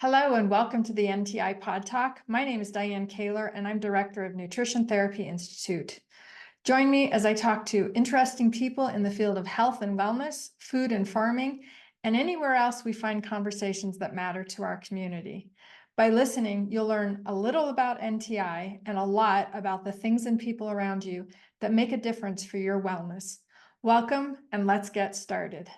Hello and welcome to the NTI PodTalk. My name is Dianne Koehler and I'm Director of Nutrition Therapy Institute. Join me as I talk to interesting people in the field of health and wellness, food and farming, and anywhere else we find conversations that matter to our community. By listening, you'll learn a little about NTI and a lot about the things and people around you that make a difference for your wellness. Welcome and let's get started.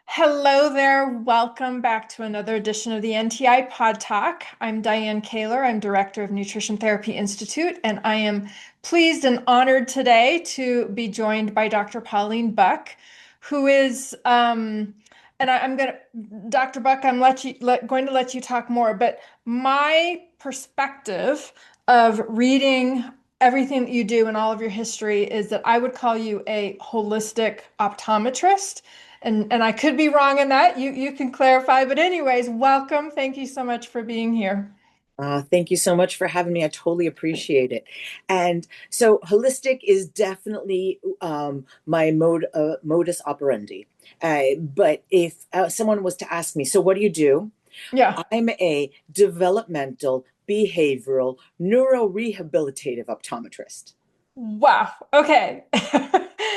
Hello there. Welcome back to another edition of the NTI PodTalk. I'm Dianne Koehler. I'm Director of Nutrition Therapy Institute, and I am pleased and honored today to be joined by Dr. Pauline Buck, who is, Dr. Buck, I'm going to let you talk more, but my perspective of reading everything that you do and all of your history is that I would call you a holistic optometrist. And I could be wrong in that. You can clarify. But anyways, welcome. Thank you so much for being here. Thank you so much for having me. I totally appreciate it. And so holistic is definitely my modus operandi. But if someone was to ask me, so what do you do? Yeah. I'm a developmental, behavioral, neuro-rehabilitative optometrist. Wow. Okay.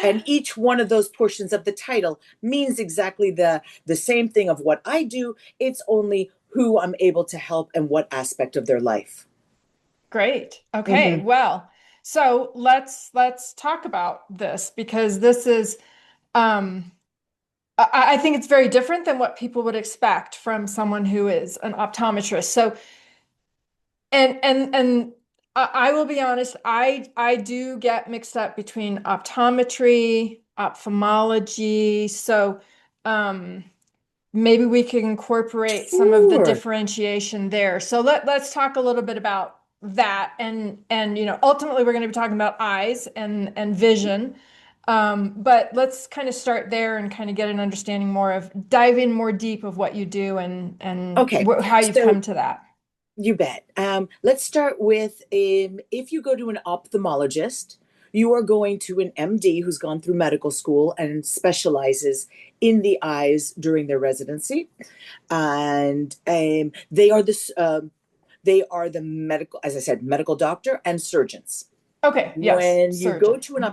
And each one of those portions of the title means exactly the same thing of what I do. It's only who I'm able to help and what aspect of their life. Great. Okay. Mhm. Well, so let's talk about this because this is I think it's very different than what people would expect from someone who is an optometrist. So and I will be honest, I do get mixed up between optometry, ophthalmology. So maybe we can incorporate some of the Sure. differentiation there. So let's talk a little bit about that. And ultimately we're going to be talking about eyes and vision. But let's kind of start there and kind of get an understanding more of dive in more deep of what you do and Okay. how you've come So to that. you bet. Let's start with if you go to an ophthalmologist, you are going to an MD who's gone through medical school and specializes in the eyes during their residency, and they are the medical, as I said, medical doctor and surgeons. Okay, yes, When you go surgeon. to an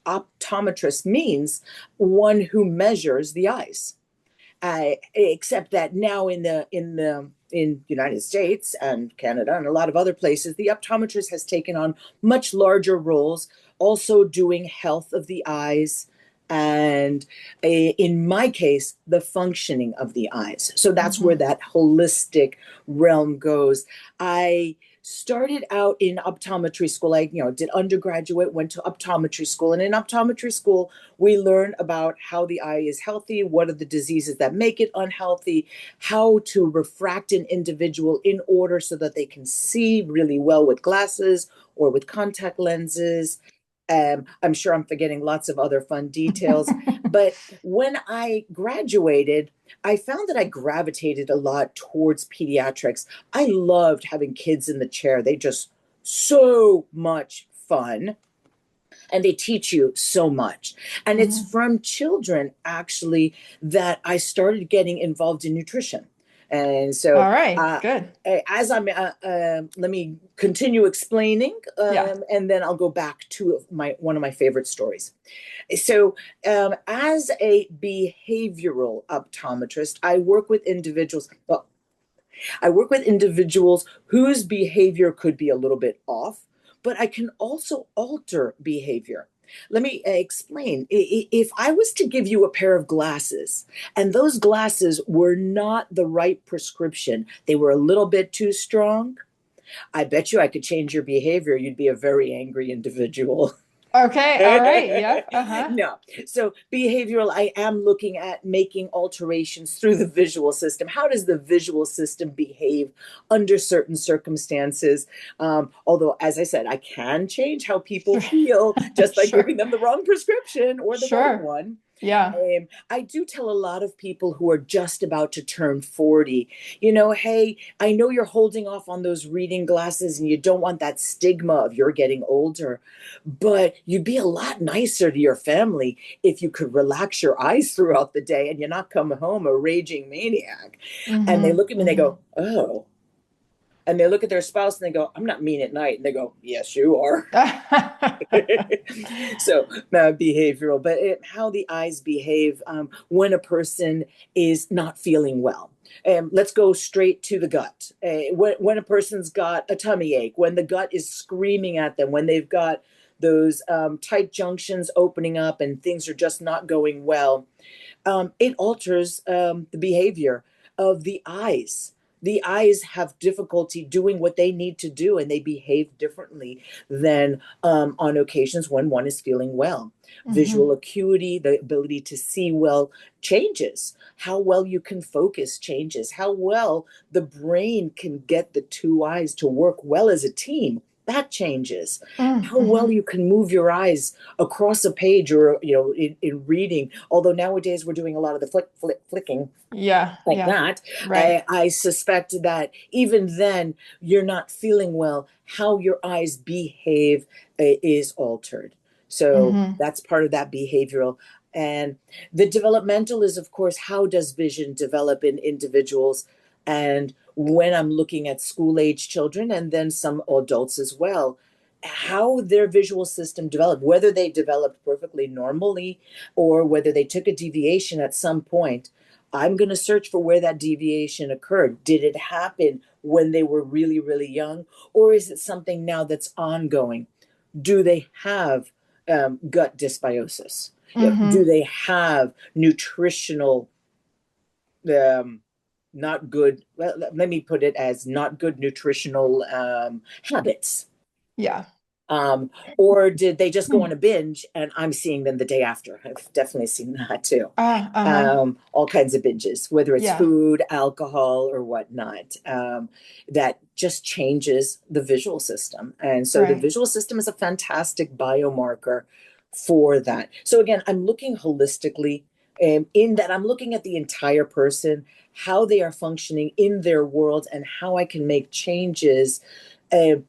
optometrist means one who measures the eyes. Except that now in United States and Canada and a lot of other places, the optometrist has taken on much larger roles, also doing health of the eyes, and in my case, the functioning of the eyes. So that's where Mhm. that holistic realm goes. I started out in optometry school. I did undergraduate, went to optometry school, and in optometry school we learn about how the eye is healthy, what are the diseases that make it unhealthy, how to refract an individual in order so that they can see really well with glasses or with contact lenses. I'm sure I'm forgetting lots of other fun details. But when I graduated, I found that I gravitated a lot towards pediatrics. I loved having kids in the chair. They just so much fun, and they teach you so much. And it's Mhm. from children actually that I started getting involved in nutrition. And so All right, good. as I'm let me continue explaining, Yeah. and then I'll go back to my one of my favorite stories. So as a behavioral optometrist, I work with individuals whose behavior could be a little bit off, but I can also alter behavior. Let me explain. If I was to give you a pair of glasses and those glasses were not the right prescription, they were a little bit too strong, I bet you I could change your behavior. You'd be a very angry individual. Okay, all right. Yep. Uh-huh. No. So behavioral, I am looking at making alterations through the visual system. How does the visual system behave under certain circumstances? Although, as I said, I can change how people feel just by Sure. giving them the wrong prescription or the right Sure. one. Yeah. I do tell a lot of people who are just about to turn 40, hey, I know you're holding off on those reading glasses and you don't want that stigma of you're getting older, but you'd be a lot nicer to your family if you could relax your eyes throughout the day and you're not come home a raging maniac. And they Mm-hmm. look at me and they Mm-hmm. go, oh. And they look at their spouse and they go, I'm not mean at night. And they go, yes, you are. So behavioral, but how the eyes behave when a person is not feeling well. Let's go straight to the gut. When a person's got a tummy ache, when the gut is screaming at them, when they've got those tight junctions opening up and things are just not going well, it alters the behavior of the eyes. The eyes have difficulty doing what they need to do, and they behave differently than on occasions when one is feeling well. Mm-hmm. Visual acuity, the ability to see well, changes. How well you can focus changes. How well the brain can get the two eyes to work well as a team, that changes. How well Mm-hmm. you can move your eyes across a page or in reading, although nowadays we're doing a lot of the flicking Yeah. like Yeah. that. Right. I suspect that even then you're not feeling well, how your eyes behave is altered. So Mm-hmm. that's part of that behavioral. And the developmental is, of course, how does vision develop in individuals? And when I'm looking at school age children and then some adults as well, how their visual system developed, whether they developed perfectly normally or whether they took a deviation at some point. I'm going to search for where that deviation occurred. Did it happen when they were really, really young? Or is it something now that's ongoing? Do they have gut dysbiosis? Do Mm-hmm. they have nutritional, um, not good, well, let me put it as not good nutritional habits? Yeah. Or did they just go on a binge and I'm seeing them the day after? I've definitely seen that too. Uh-huh. All kinds of binges, whether it's Yeah. food, alcohol, or whatnot, that just changes the visual system. And so the Right. visual system is a fantastic biomarker for that. So again, I'm looking holistically, in that I'm looking at the entire person, how they are functioning in their world, and how I can make changes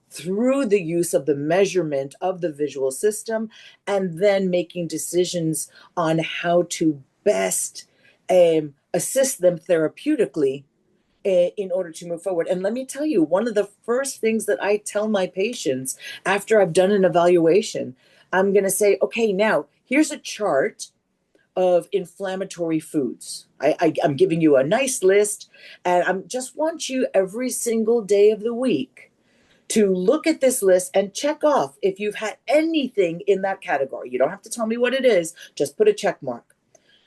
through the use of the measurement of the visual system, and then making decisions on how to best assist them therapeutically in order to move forward. And let me tell you, one of the first things that I tell my patients after I've done an evaluation, I'm going to say, okay, now here's a chart of inflammatory foods. I'm giving you a nice list, and I just want you every single day of the week to look at this list and check off if you've had anything in that category. You don't have to tell me what it is, just put a check mark.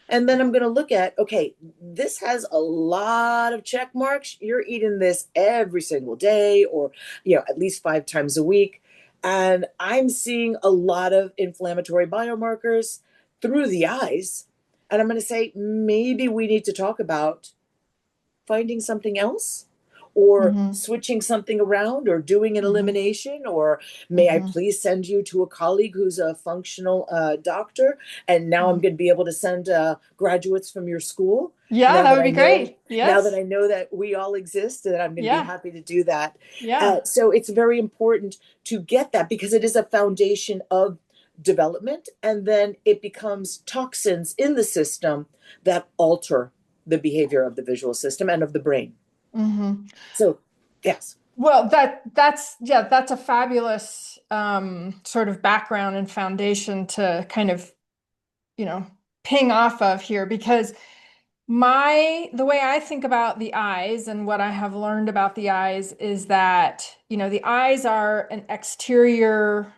And then I'm going to look at, okay, this has a lot of check marks. You're eating this every single day or, at least 5 times a week. And I'm seeing a lot of inflammatory biomarkers through the eyes. And I'm going to say, maybe we need to talk about finding something else or Mm-hmm. switching something around or doing an Mm-hmm. elimination, or may I Mm-hmm. please send you to a colleague who's a functional doctor, and now I'm Mm-hmm. going to be able to send graduates from your school. Yeah, now that that would i be know great. now that Yes. I know that we all exist, that I'm going to be Yeah. happy to do that. Yeah. So it's very important to get that, because it is a foundation of development, and then it becomes toxins in the system that alter the behavior of the visual system and of the brain. Mm-hmm. So, yes. Well, that's a fabulous sort of background and foundation to kind of, you know, ping off of here, because the way I think about the eyes and what I have learned about the eyes is that, the eyes are an exterior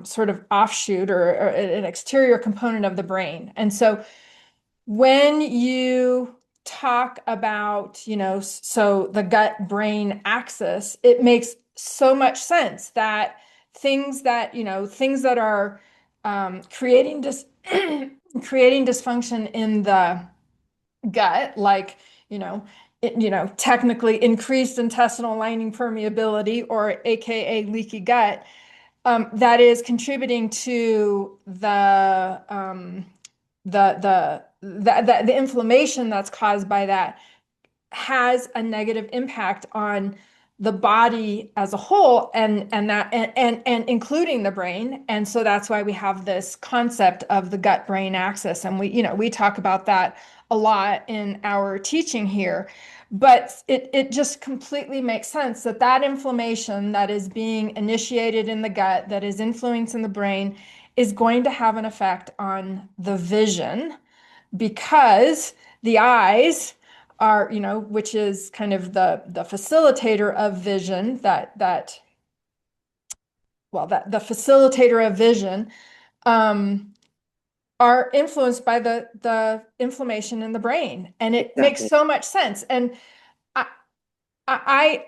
sort of offshoot, or an exterior component of the brain. And so when you talk about, so the gut brain axis, it makes so much sense that things that are creating creating dysfunction in the gut, like, technically increased intestinal lining permeability, or AKA leaky gut, that is contributing to the the inflammation that's caused by that has a negative impact on the body as a whole, and including the brain. And so that's why we have this concept of the gut brain axis, and we talk about that a lot in our teaching here. But it just completely makes sense that that inflammation that is being initiated in the gut, that is influencing the brain, is going to have an effect on the vision, because the eyes are, which is kind of the facilitator of vision, that the facilitator of vision, um, are influenced by the inflammation in the brain. And it makes Exactly. so much sense. And I,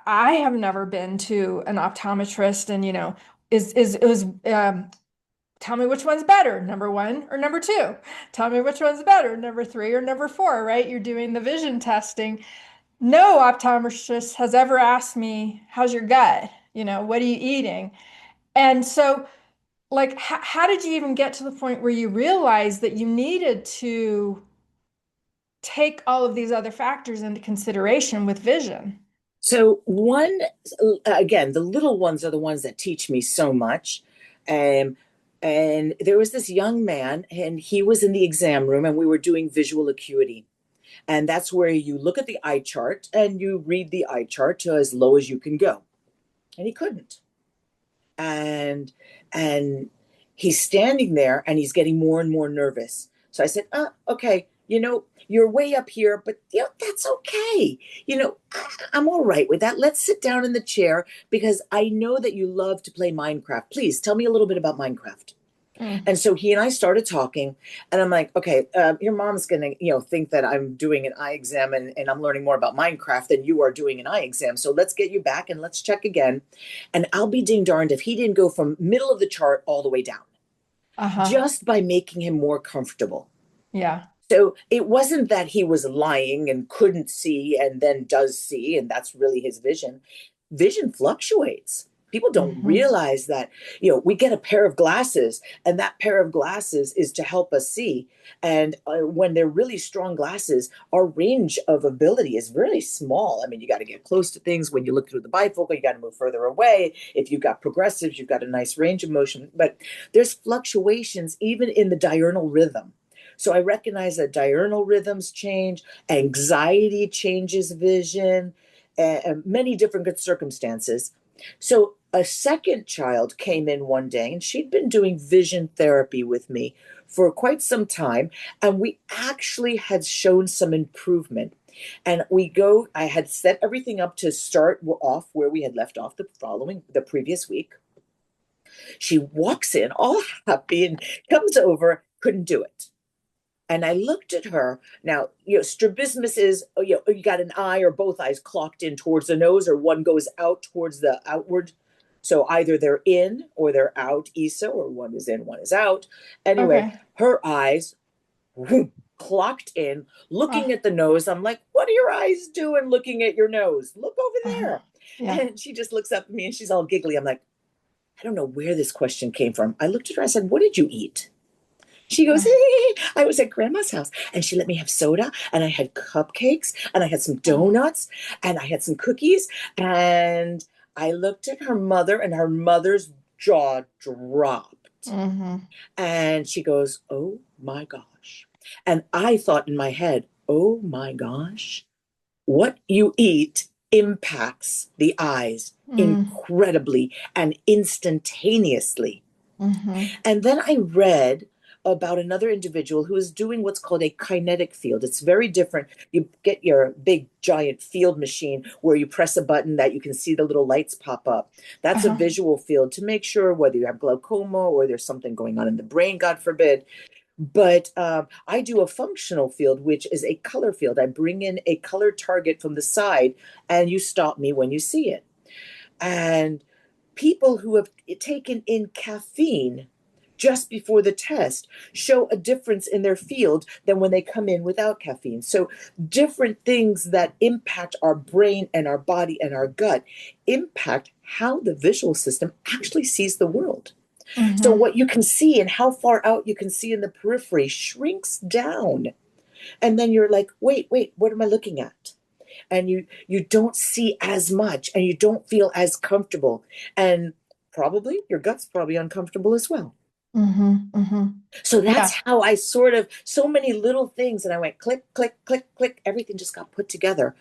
I have never been to an optometrist, and, is it was tell me which one's better, number one or number two. Tell me which one's better, number three or number four, right? You're doing the vision testing. No optometrist has ever asked me, how's your gut? What are you eating? And so, like, how did you even get to the point where you realized that you needed to take all of these other factors into consideration with vision? So one, again, the little ones are the ones that teach me so much. Um, and there was this young man, and he was in the exam room, and we were doing visual acuity. And that's where you look at the eye chart and you read the eye chart to as low as you can go. And he couldn't. And he's standing there and he's getting more and more nervous. So I said, okay, you're way up here, but that's okay. I'm all right with that. Let's sit down in the chair because I know that you love to play Minecraft. Please tell me a little bit about Minecraft. Mm. And so he and I started talking, and I'm like, okay, your mom's gonna, think that I'm doing an eye exam, and I'm learning more about Minecraft than you are doing an eye exam. So let's get you back and let's check again. And I'll be ding darned if he didn't go from middle of the chart all the way down, Uh-huh. just by making him more comfortable. Yeah. So it wasn't that he was lying and couldn't see and then does see, and that's really his vision. Vision fluctuates. People don't Hmm. realize that, we get a pair of glasses, and that pair of glasses is to help us see. And when they're really strong glasses, our range of ability is really small. I mean, you got to get close to things. When you look through the bifocal, you got to move further away. If you've got progressives, you've got a nice range of motion. But there's fluctuations even in the diurnal rhythm. So I recognize that diurnal rhythms change, anxiety changes vision, and many different good circumstances. So a second child came in one day, and she'd been doing vision therapy with me for quite some time, and we actually had shown some improvement. And I had set everything up to start off where we had left off the previous week. She walks in all happy and comes over, couldn't do it. And I looked at her. Now, strabismus is, you got an eye or both eyes clocked in towards the nose, or one goes out towards the outward. So either they're in or they're out, ESA, or one is in, one is out. Anyway, Okay. her eyes whoom, clocked in, looking Uh, at the nose. I'm like, what are your eyes doing looking at your nose? Look over uh-huh. there. Yeah. And she just looks up at me and she's all giggly. I'm like, I don't know where this question came from. I looked at her. I said, what did you eat? She goes, Uh, hey, I was at grandma's house and she let me have soda and I had cupcakes and I had some uh, donuts and I had some cookies. And I looked at her mother and her mother's jaw dropped. mhm. And she goes, oh my gosh. And I thought in my head, oh my gosh, what you eat impacts the eyes Mm, incredibly and instantaneously. mhm. And then I read about another individual who is doing what's called a kinetic field. It's very different. You get your big giant field machine where you press a button that you can see the little lights pop up. That's a Uh-huh. visual field to make sure whether you have glaucoma or there's something going on in the brain, God forbid. But I do a functional field, which is a color field. I bring in a color target from the side, and you stop me when you see it. And people who have taken in caffeine just before the test show a difference in their field than when they come in without caffeine. So, different things that impact our brain and our body and our gut impact how the visual system actually sees the world. So Mm-hmm. what you can see and how far out you can see in the periphery shrinks down. And then you're like, wait, what am I looking at? And you don't see as much and you don't feel as comfortable. And probably your gut's probably uncomfortable as well. Mm-hmm. Mm-hmm. So that's Yeah. how I sort of, so many little things, and I went click, click, click, click, everything just got put together.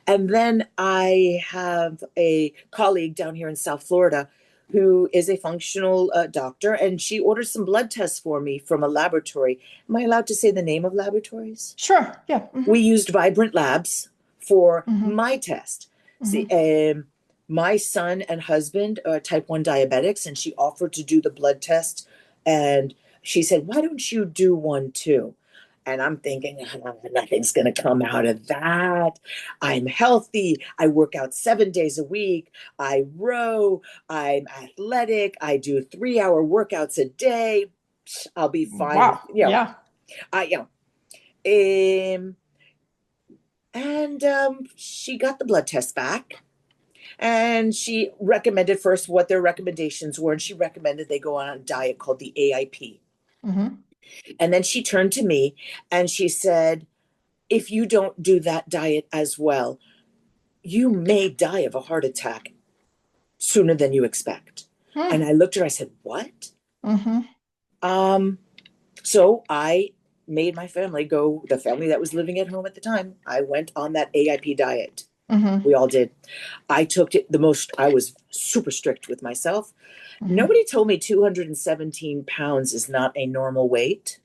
And then I have a colleague down here in South Florida who is a functional doctor, and she ordered some blood tests for me from a laboratory. Am I allowed to say the name of laboratories? Sure. Yeah. Mm-hmm. We used Vibrant Labs for Mm-hmm. my test. See, Mm-hmm. my son and husband are type 1 diabetics, and she offered to do the blood test. And she said, why don't you do one too? And I'm thinking, "Oh, nothing's going to come out of that. I'm healthy. I work out 7 days a week. I row. I'm athletic. I do 3-hour workouts a day. I'll be fine. Wow. Yeah. I, um, and she got the blood test back and she recommended first what their recommendations were. And she recommended they go on a diet called the AIP. Mm-hmm. And then she turned to me and she said, if you don't do that diet as well, you may die of a heart attack sooner than you expect. And I looked at her, I said, what? Mm-hmm. Um, so I made my family go, the family that was living at home at the time, I went on that AIP diet. Mm-hmm. We all did. I took it the most, I was super strict with myself. Mm-hmm. Nobody told me 217 pounds is not a normal weight.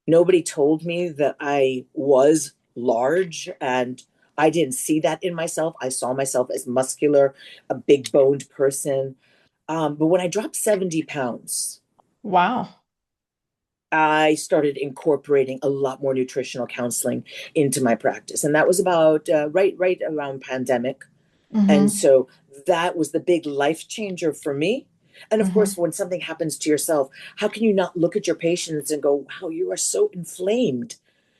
Nobody told me that I was large, and I didn't see that in myself. I saw myself as muscular, a big boned person. But when I dropped 70 pounds, Wow. I started incorporating a lot more nutritional counseling into my practice. And that was about right around pandemic. And Mm-hmm. so that was the big life changer for me. And of Mm-hmm. course, when something happens to yourself, how can you not look at your patients and go, wow, you are so inflamed?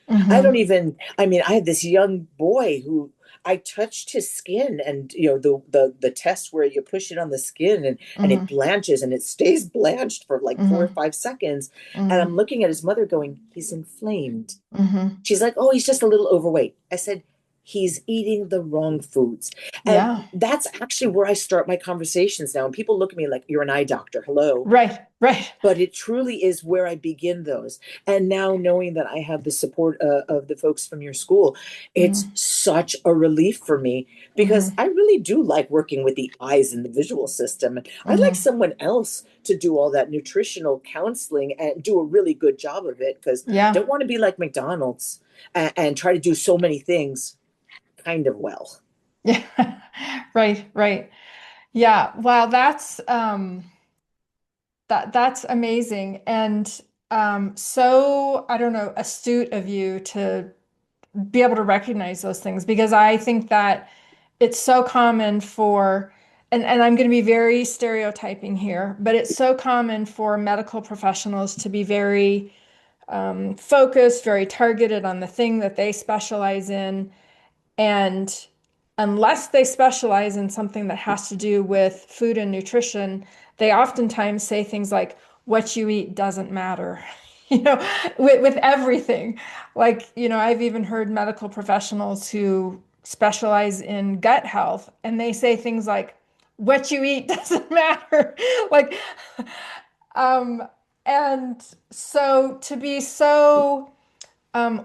I don't Mm-hmm. even, I mean, I had this young boy who I touched his skin, and the test where you push it on the skin and it Mm-hmm. blanches and it stays blanched for like 4 or 5 seconds. And I'm Mm-hmm. looking at his mother going, he's inflamed. Mm-hmm. She's like, oh, he's just a little overweight. I said, he's eating the wrong foods. And Yeah. that's actually where I start my conversations now. And people look at me like, you're an eye doctor. Hello. Right. Right. But it truly is where I begin those. And now knowing that I have the support of the folks from your school, it's Mm-hmm. such a relief for me because Mm-hmm. I really do like working with the eyes and the visual system. And I'd like Mm-hmm. someone else to do all that nutritional counseling and do a really good job of it, because I Yeah. don't want to be like McDonald's and try to do so many things kind of well. Yeah. Right. Right. Yeah. Wow. That's amazing. And so I don't know, astute of you to be able to recognize those things, because I think that it's so common for, and I'm going to be very stereotyping here, but it's so common for medical professionals to be very focused, very targeted on the thing that they specialize in. And unless they specialize in something that has to do with food and nutrition, they oftentimes say things like, what you eat doesn't matter, you know, with everything. Like, I've even heard medical professionals who specialize in gut health, and they say things like, what you eat doesn't matter. Like, um, and so to be so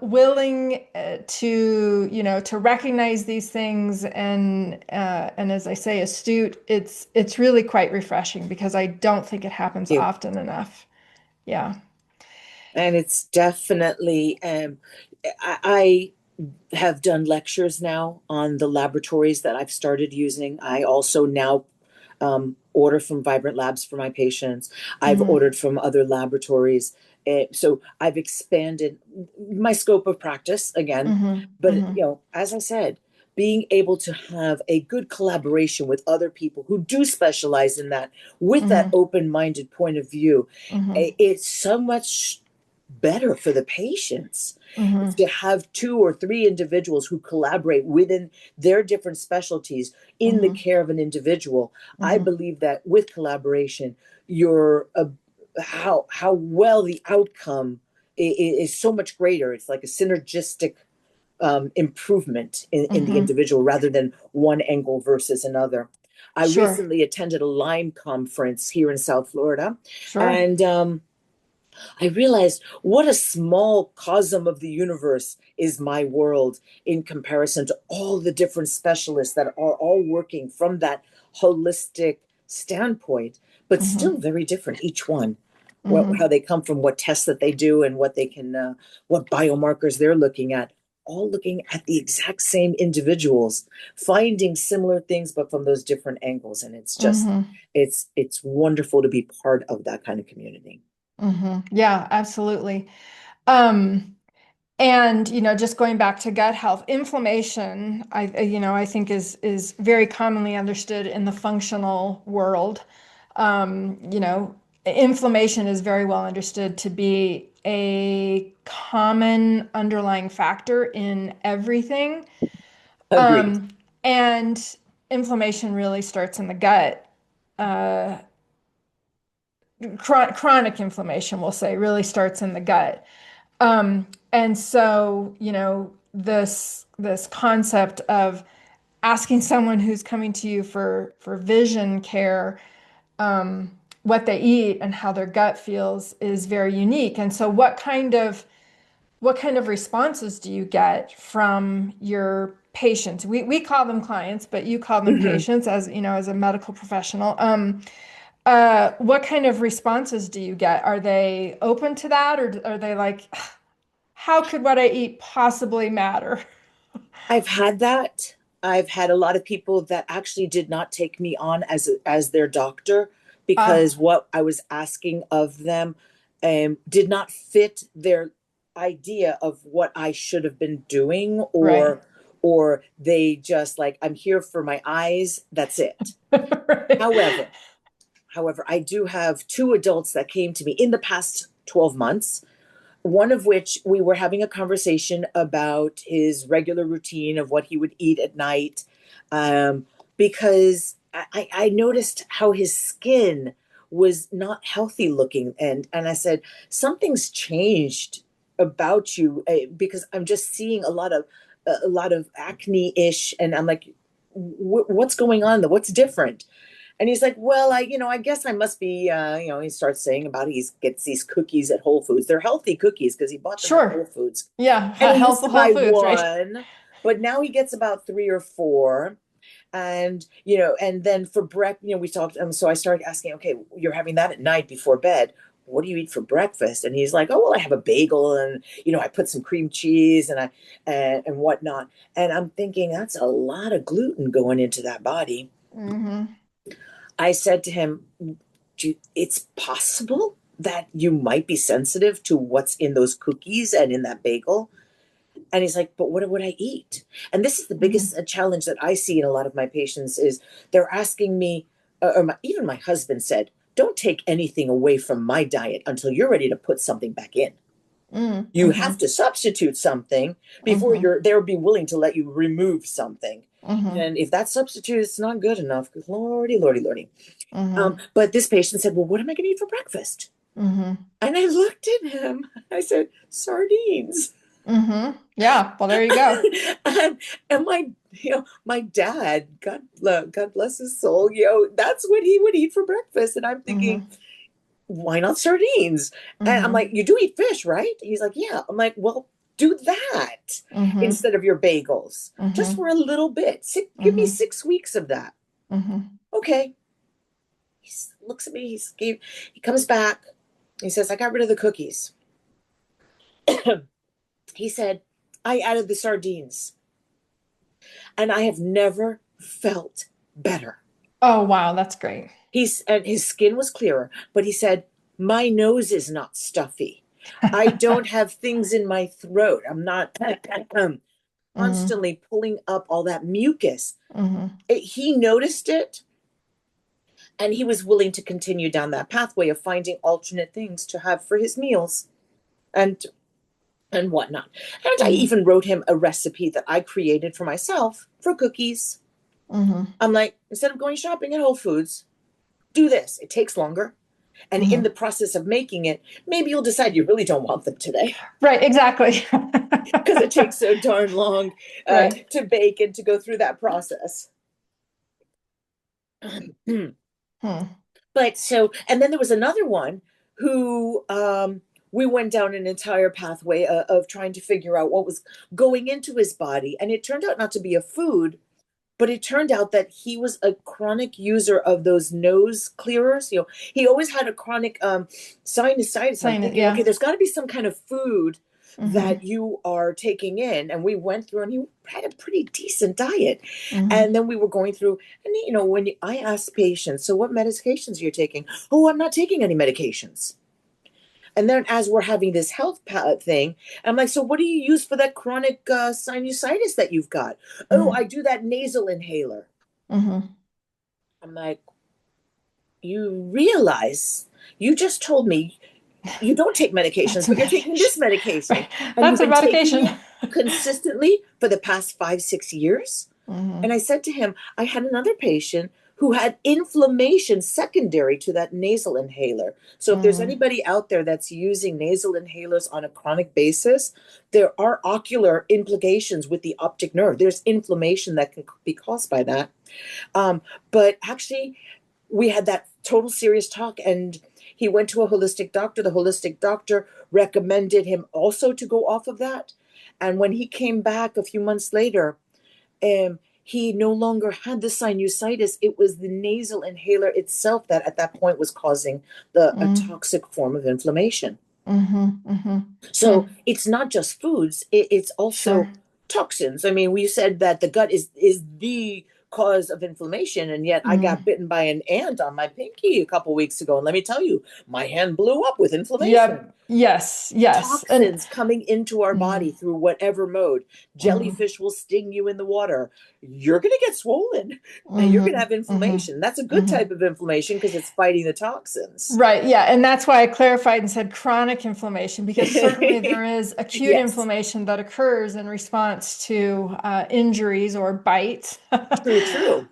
willing to recognize these things, and as I say, astute. It's really quite refreshing, because I don't think it happens You. often enough. Yeah. And it's definitely, I have done lectures now on the laboratories that I've started using. I also now order from Vibrant Labs for my patients. I've Mm-hmm. ordered from other laboratories. So I've expanded my scope of practice again. Mm-hmm. But, Mm-hmm. as I said, being able to have a good collaboration with other people who do specialize in that with that Mm-hmm. open minded point of view, Mm-hmm. it's so much better for the patients. It's Mm-hmm. to have 2 or 3 individuals who collaborate within their different specialties in the Mm-hmm. care of an individual. I Mm-hmm. believe that with collaboration, you're how well the outcome is so much greater. It's like a synergistic improvement in the Mm-hmm. individual rather than one angle versus another. I Sure. recently attended a Lyme conference here in South Florida, Sure. and I realized what a small cosm of the universe is my world in comparison to all the different specialists that are all working from that holistic standpoint, but Mm-hmm. still very different, each one. How Mm-hmm. they come from, what tests that they do, and what they can, what biomarkers they're looking at, all looking at the exact same individuals, finding similar things, but from those different angles. And it's just, Mm-hmm. it's wonderful to be part of that kind of community. Mm-hmm. Yeah, absolutely. Um, And, just going back to gut health, inflammation, I think is very commonly understood in the functional world. Inflammation is very well understood to be a common underlying factor in everything. Agreed. Um, and inflammation really starts in the gut. Uh, chronic inflammation, we'll say, really starts in the gut. And so, this concept of asking someone who's coming to you for vision care, what they eat and how their gut feels is very unique. And so what kind of responses do you get from your patients? We call them clients, but you call them Mhm. patients as a medical professional. What kind of responses do you get? Are they open to that, or are they like, how could what I eat possibly matter? I've had that. I've had a lot of people that actually did not take me on as their doctor Uh, because what I was asking of them did not fit their idea of what I should have been doing, right. or they just like, I'm here for my eyes, that's it. Right. However, I do have 2 adults that came to me in the past 12 months, one of which we were having a conversation about his regular routine of what he would eat at night, because I noticed how his skin was not healthy looking, and I said something's changed about you, because I'm just seeing a lot of acne ish, and I'm like, what's going on? What's different? And he's like, well, I guess I must be, he starts saying about he gets these cookies at Whole Foods. They're healthy cookies because he bought them at Whole Sure. Foods. Yeah. And he used Health, to Whole buy Foods, right? one, but now he gets about 3 or 4. And, and then for breakfast, we talked. So I started asking, okay, you're having that at night before bed. What do you eat for breakfast? And he's like, oh, well, I have a bagel and, I put some cream cheese and whatnot. And I'm thinking that's a lot of gluten going into that body. Mm-hmm. I said to him, it's possible that you might be sensitive to what's in those cookies and in that bagel. And he's like, but what would I eat? And this is the Mm-hmm. biggest challenge that I see in a lot of my patients is they're asking me, even my husband said, don't take anything away from my diet until you're ready to put something back in. You have Mm-hmm. to substitute something before Mm-hmm. they'll be willing to let you remove something. Mm-hmm. And if that substitute is not good enough, lordy, lordy, lordy. Mm-hmm. But this patient said, well, what am I going to eat for breakfast? Mm-hmm. And I looked at him. I said, sardines. Mm-hmm. Yeah. Well, there you go. and, and my dad, God bless his soul, that's what he would eat for breakfast. And I'm thinking, Mm-hmm. why not sardines? And I'm Mm-hmm. like, you do eat fish, right? He's like, yeah. I'm like, well, do that Mm-hmm. instead of your bagels, just Mm-hmm. for a little bit. Give me Mm-hmm. 6 weeks of that. Mm-hmm. Okay. He looks at me. He comes back. He says, I got rid of the cookies. He said, I added the sardines and I have never felt better. Oh, wow. That's great. And his skin was clearer, but he said, my nose is not stuffy. I don't have things in my throat. I'm not Mm-hmm. constantly pulling up all that mucus. Mm-hmm. He noticed it and he was willing to continue down that pathway of finding alternate things to have for his meals. and whatnot. And I Mm-hmm. even wrote him a recipe that I created for myself for cookies. Mm-hmm. I'm like, instead of going shopping at Whole Foods, do this. It takes longer. And in Mm-hmm. the process of making it, maybe you'll decide you really don't want them today Right, exactly. because it takes so darn long Right. to bake and to go through that process. Hmm. But so, and then there was another one who we went down an entire pathway of trying to figure out what was going into his body. And it turned out not to be a food, but it turned out that he was a chronic user of those nose clearers. You know, he always had a chronic sinusitis. I'm Saying it, thinking, okay, yeah. there's got to be some kind of food Mm-hmm. that you are taking in. And we went through, and he had a pretty decent diet. Mm-hmm. And then we were going through, and I asked patients, so what medications are you taking? Oh, I'm not taking any medications. And then as we're having this health thing, I'm like, so what do you use for that chronic sinusitis that you've got? Oh, Mm-hmm. I do that nasal inhaler. Mm-hmm. I'm like, you realize you just told me you don't take medications, That's a but you're taking medication. this medication Right. and you've That's a been taking medication. it consistently for the past 5, 6 years. Mm-hmm. And I said to him, I had another patient who had inflammation secondary to that nasal inhaler. So if there's Mm-hmm. anybody out there that's using nasal inhalers on a chronic basis, there are ocular implications with the optic nerve. There's inflammation that can be caused by that. But actually, we had that total serious talk, and he went to a holistic doctor. The holistic doctor recommended him also to go off of that. And when he came back a few months later, he no longer had the sinusitis. It was the nasal inhaler itself that at that point was causing a Mm-hmm. toxic form of inflammation. Mm-hmm. Mm-hmm. So Hmm. it's not just foods, it's Sure. also toxins. I mean, we said that the gut is the cause of inflammation, and yet I got Mm. bitten by an ant on my pinky a couple weeks ago. And let me tell you, my hand blew up with inflammation. Yep. Yes. Yes. And Toxins coming into our mm, body through whatever mode. mm-hmm. Jellyfish will sting you in the water. You're going to get swollen and you're going to Mm-hmm. have inflammation. That's a Mm-hmm. good Mm-hmm. type of inflammation because it's fighting the toxins. Right, yeah, and that's why I clarified and said chronic inflammation, because certainly there is acute Yes, inflammation that occurs in response to injuries or bites, true, true.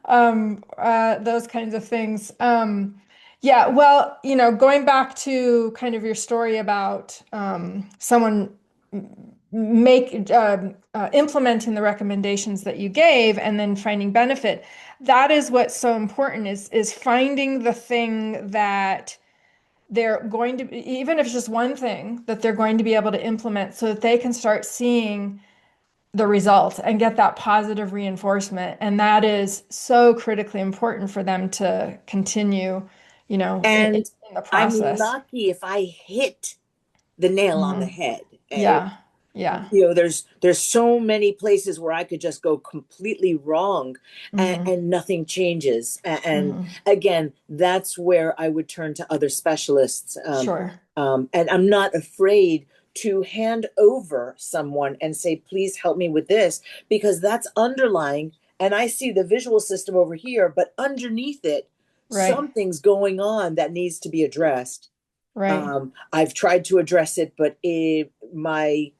those kinds of things. Yeah, well, going back to kind of your story about someone implementing the recommendations that you gave and then finding benefit, that is what's so important is finding the thing that they're going to, even if it's just one thing that they're going to be able to implement so that they can start seeing the results and get that positive reinforcement. And that is so critically important for them to continue, in And the I'm process. lucky if I hit the nail on the Hmm. head. Yeah. Yeah. There's so many places where I could just go completely wrong, Hmm. and nothing changes. And Hmm. again, that's where I would turn to other specialists. Sure. And I'm not afraid to hand over someone and say, please help me with this, because that's underlying. And I see the visual system over here, but underneath it, Right. something's going on that needs to be addressed. Right. I've tried to address it, but my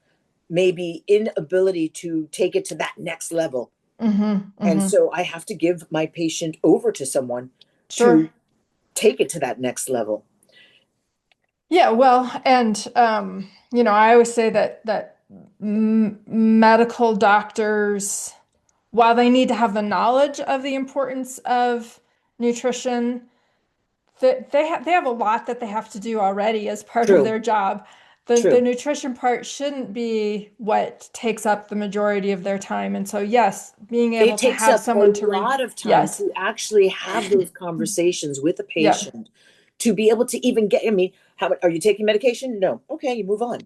maybe inability to take it to that next level. Hmm. And Hmm. so I have to give my patient over to someone Sure. to take it to that next level. Yeah, well, and I always say that medical doctors, while they need to have the knowledge of the importance of nutrition, that they have a lot that they have to do already as part of True, their job. The true. nutrition part shouldn't be what takes up the majority of their time. And so, yes, being able It to takes have up a someone to lot of time yes, to actually have those conversations with a yep, patient to be able to even get, I mean, how are you taking medication? No. Okay, you move on.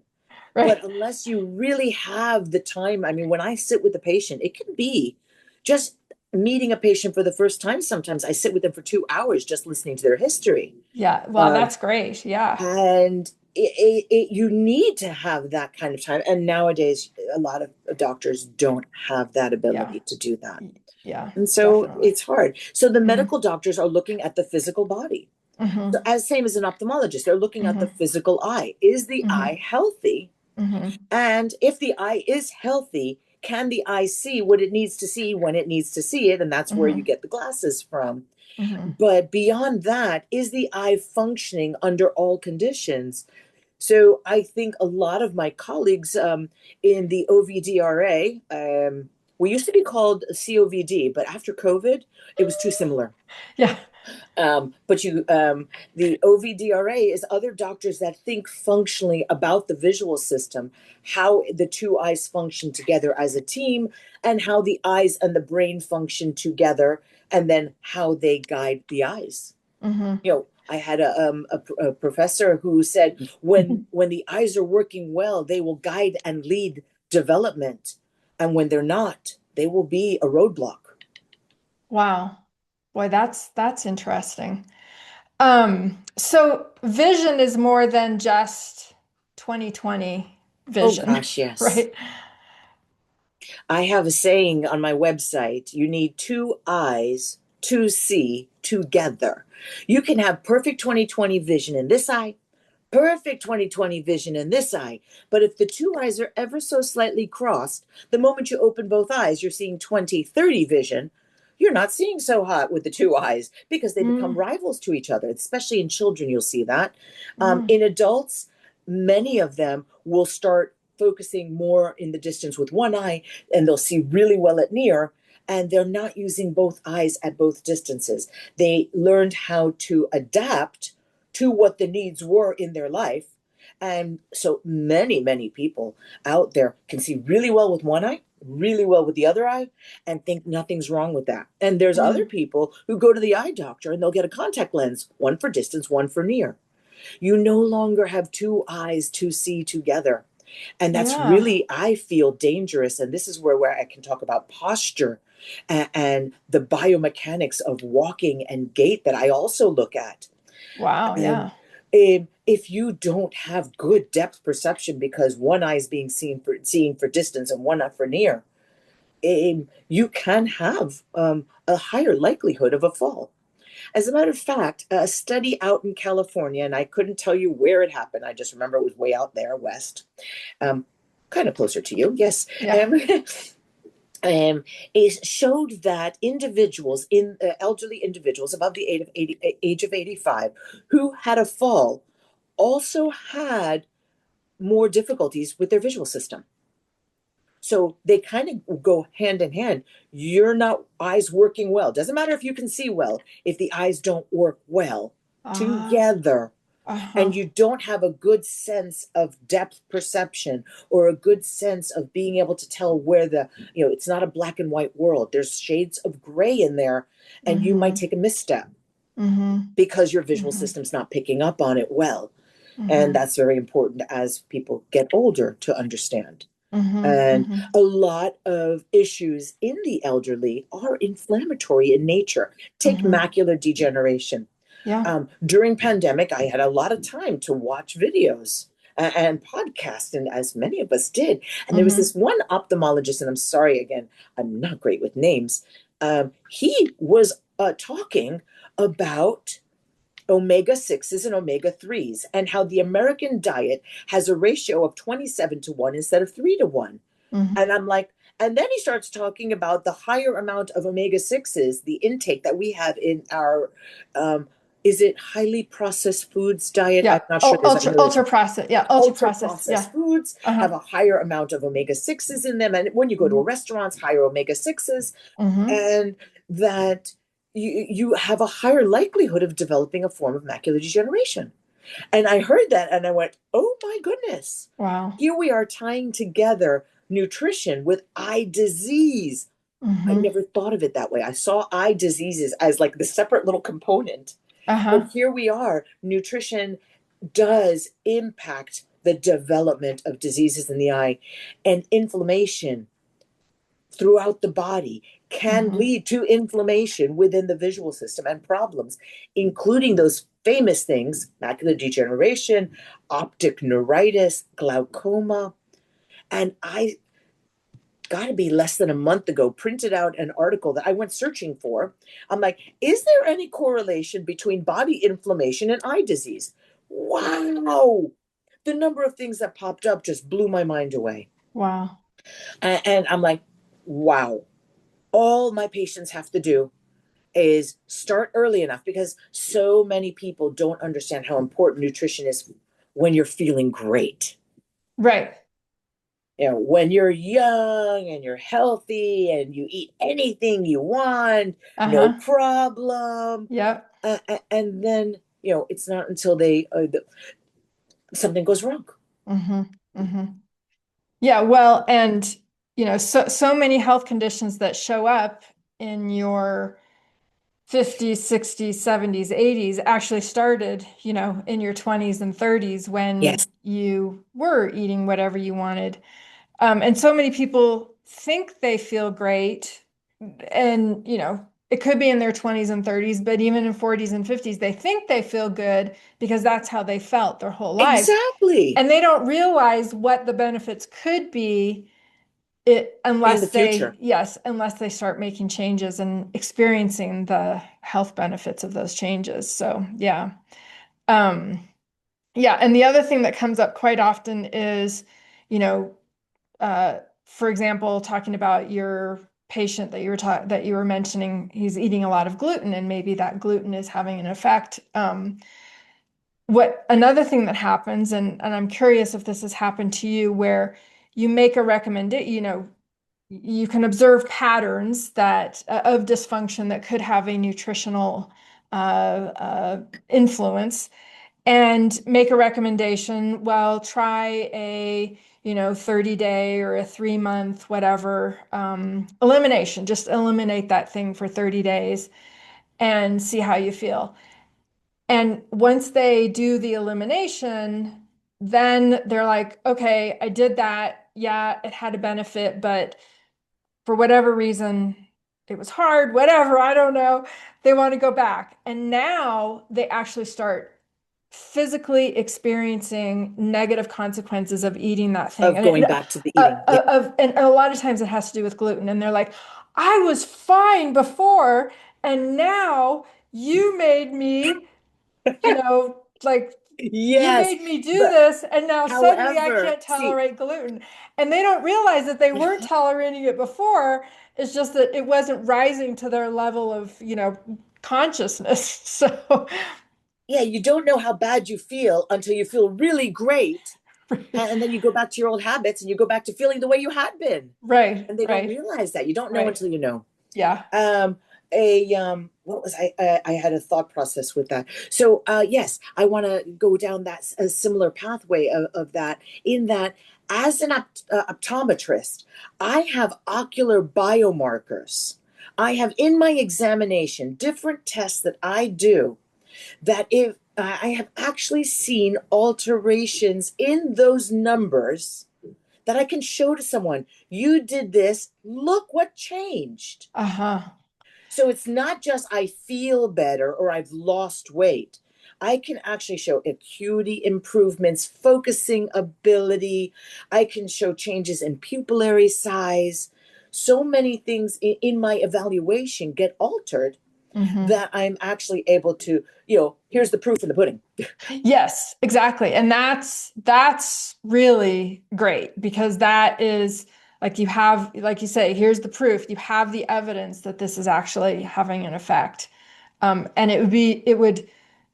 right, But unless you really have the time, I mean, when I sit with a patient, it can be just meeting a patient for the first time. Sometimes I sit with them for 2 hours just listening to their history. yeah, well, Uh, that's great, yeah, and you need to have that kind of time. And nowadays, a lot of doctors don't have that yeah, ability to do that. yeah, And so definitely. it's hard. So the Hmm. medical doctors are looking at the physical body. Mm-hmm. So as same as an ophthalmologist, they're looking at the Mm-hmm. physical eye. Is the Mm-hmm. eye healthy? Mm-hmm. And if the eye is healthy, can the eye see what it needs to see when it needs to see it? And that's where you Mm-hmm. get the glasses from. Mm-hmm. But beyond that, is the eye functioning under all conditions? So I think a lot of my colleagues in the OVDRA, we used to be called COVD, but after COVID, it was too similar. Yeah. The OVDRA is other doctors that think functionally about the visual system, how the two eyes function together as a team, and how the eyes and the brain function together, and then how they guide the eyes. Mm-hmm. I had a professor who said when the eyes are working well, they will guide and lead development, and when they're not, they will be a roadblock. Wow. Boy, that's interesting. So vision is more than just 2020 Oh vision, gosh, yes. right? I have a saying on my website, you need two eyes to see together. You can have perfect 2020 vision in this eye, perfect 2020 vision in this eye. But if the two eyes are ever so slightly crossed, the moment you open both eyes, you're seeing 20/30 vision. You're not seeing so hot with the two eyes because they become Mm, rivals to each other, especially in children, you'll see that. mm, In adults, many of them will start focusing more in the distance with one eye and they'll see really well at near, and they're not using both eyes at both distances. They learned how to adapt to what the needs were in their life. And so many people out there can see really well with one eye, really well with the other eye, and think nothing's wrong with that. And there's other mm. people who go to the eye doctor and they'll get a contact lens, one for distance, one for near. You no longer have two eyes to see together. And that's Yeah. really, I feel, dangerous. And this is where I can talk about posture and the biomechanics of walking and gait that I also look at. Wow. Um, Yeah. if you don't have good depth perception because one eye is being seen for seeing for distance and one eye for near, you can have a higher likelihood of a fall. As a matter of fact, a study out in California, and I couldn't tell you where it happened. I just remember it was way out there west, um, kind of closer to you. Yes. Yeah. It showed that individuals in elderly individuals above the age of 85 who had a fall also had more difficulties with their visual system. So they kind of go hand in hand. You're not eyes working well. Doesn't matter if you can see well, if the eyes don't work well Uh, together, uh-huh. and you don't have a good sense of depth perception or a good sense of being able to tell where it's not a black and white world. There's shades of gray in there, and you might Mm-hmm. take a misstep Mm-hmm. because your visual Mm-hmm. system's not picking up on it well. And Mm-hmm. that's very important as people get older to understand. Mm-hmm. And Mm-hmm. a lot of issues in the elderly are inflammatory in nature. Take Mm-hmm. macular degeneration. Yeah. During pandemic, I had a lot of time to watch videos and podcasts, and as many of us did. And there was Mm-hmm. this one ophthalmologist, and I'm sorry again, I'm not great with names. He was talking about omega 6s and omega 3s and how the American diet has a ratio of 27-1 instead of 3-1. Mm-hmm. And I'm like, and then he starts talking about the higher amount of omega 6s, the intake that we have in our, is it highly processed foods diet? I'm Yeah. not sure. Oh, There's, I know there's ultra processed. Yeah. Ultra ultra processed. Yeah. processed foods Uh-huh. have a higher amount of omega 6s in them. And when you go to a Mm-hmm. restaurant, higher omega 6s, Mm-hmm. and that you have a higher likelihood of developing a form of macular degeneration. And I heard that and I went, oh my goodness. Wow. Here we are tying together nutrition with eye disease. I Mm-hmm. never thought of it that way. I saw eye diseases as like the separate little component. But Uh-huh. here we are. Nutrition does impact the development of diseases in the eye, and inflammation throughout the body can Mm-hmm. lead to inflammation within the visual system and problems, including those famous things: macular degeneration, optic neuritis, glaucoma. And got to be less than a month ago, printed out an article that I went searching for. I'm like, is there any correlation between body inflammation and eye disease? Wow. The number of things that popped up just blew my mind away. Wow. And I'm like, wow. All my patients have to do is start early enough, because so many people don't understand how important nutrition is when you're feeling great. Right. When you're young and you're healthy and you eat anything you want, no Uh-huh. problem. Yep. And then, it's not until something goes wrong. Mm-hmm. Mm-hmm. Yeah, well, and so many health conditions that show up in your 50s, 60s, 70s, 80s actually started, in your 20s and 30s when Yes, you were eating whatever you wanted. And so many people think they feel great, and it could be in their 20s and 30s, but even in 40s and 50s, they think they feel good because that's how they felt their whole lives. exactly. And they don't realize what the benefits could be In the future. unless they start making changes and experiencing the health benefits of those changes. So yeah. Um, yeah. And the other thing that comes up quite often is, you know, for example, talking about your patient that you were mentioning, he's eating a lot of gluten, and maybe that gluten is having an effect. What another thing that happens, and I'm curious if this has happened to you, where you make a recommendation, you can observe patterns that of dysfunction that could have a nutritional influence, and make a recommendation. Well, try a 30-day or a 3-month whatever elimination. Just eliminate that thing for 30 days and see how you feel. And once they do the elimination, then they're like, okay, I did that. Yeah, it had a benefit, but for whatever reason, it was hard, whatever, I don't know. They want to go back. And now they actually start physically experiencing negative consequences of eating that thing. Of going back to the eating. Yeah. And a lot of times it has to do with gluten. And they're like, I was fine before, and now you made me, like you Yes. made me do But this, and now suddenly I however, can't see, tolerate gluten. And they don't realize that they weren't tolerating it before. It's just that it wasn't rising to their level of, consciousness. So, yeah, you don't know how bad you feel until you feel really great. And then you go back to your old habits and you go back to feeling the way you had been. right, And they don't right, realize that. You don't know right. until you know. Yeah. What was I had a thought process with that. So yes, I want to go down that a similar pathway of that, in that as an optometrist, I have ocular biomarkers. I have in my examination different tests that I do, that if I have actually seen alterations in those numbers that I can show to someone. You did this, look what changed. Uh-huh. So it's not just I feel better or I've lost weight. I can actually show acuity improvements, focusing ability. I can show changes in pupillary size. So many things in my evaluation get altered Hmm. that I'm actually able to, here's the proof in the pudding. Yes, exactly. And that's really great, because that is like, you have, like you say, here's the proof. You have the evidence that this is actually having an effect. And it would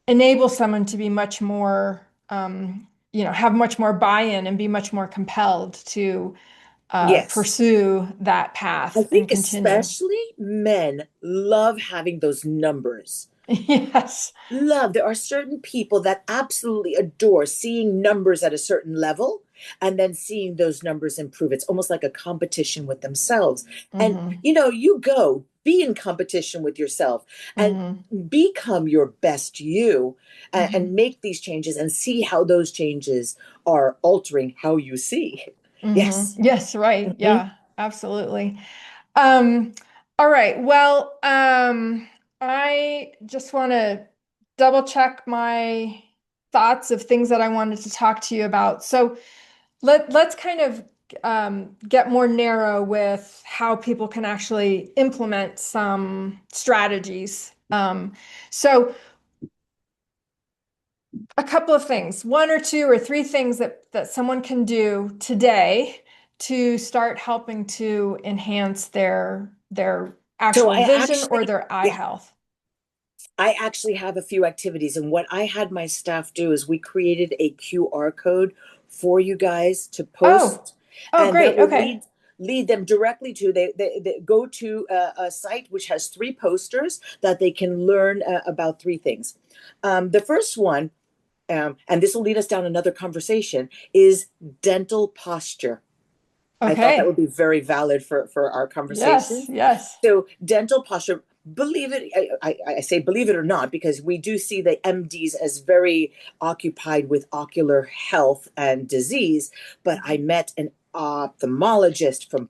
enable someone to be much more, have much more buy-in and be much more compelled to Yes. pursue that I path and think continue. especially men love having those numbers. Yes. Love. There are certain people that absolutely adore seeing numbers at a certain level and then seeing those numbers improve. It's almost like a competition with themselves. And, Hmm. you go be in competition with yourself and Hmm. become your best you, and Hmm. make these changes and see how those changes are altering how you see. Hmm. Yes. Yes, right. Mhm. Yeah, absolutely. Um, all right. Well, I just want to double check my thoughts of things that I wanted to talk to you about. So let's kind of get more narrow with how people can actually implement some strategies. So a couple of things, one or two or three things that someone can do today to start helping to enhance their So actual I vision or actually, their eye yeah, health. I actually have a few activities. And what I had my staff do is we created a QR code for you guys to Oh, post, oh, and that great. will Okay. lead them directly to they go to a site which has three posters that they can learn about three things. The first one, and this will lead us down another conversation, is dental posture. I thought that would Okay. be very valid for our Yes, conversation. yes. So dental posture, believe it, I say believe it or not, because we do see the MDs as very occupied with ocular health and disease. But I met an ophthalmologist from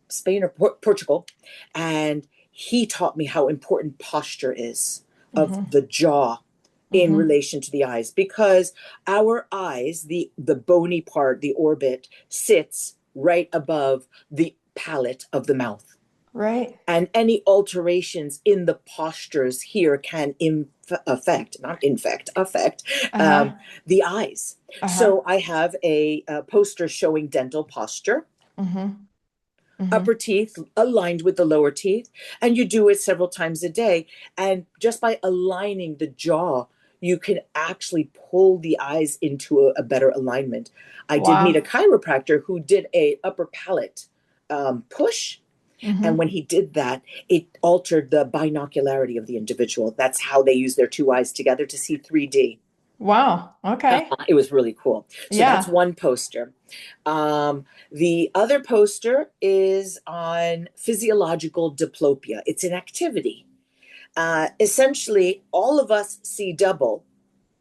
Spain or Portugal, and he taught me how important posture is of Mm-hmm. the jaw in Mm-hmm. relation to the eyes, because our eyes, the bony part, the orbit, sits right above the palate of the mouth, Right. and any alterations in the postures here can affect, not infect, affect Uh-huh. the eyes. Uh-huh. So I have a poster showing dental posture, Mm-hmm. Mm-hmm. upper teeth aligned with the lower teeth, and you do it several times a day. And just by aligning the jaw, you can actually pull the eyes into a better alignment. I did meet a Wow. chiropractor who did a upper palate push, and Mm-hmm. when he did that, it altered the binocularity of the individual. That's how they use their two eyes together to see 3D. Wow. Okay. It was really cool. So that's Yeah. one poster. The other poster is on physiological diplopia. It's an activity. Essentially, all of us see double,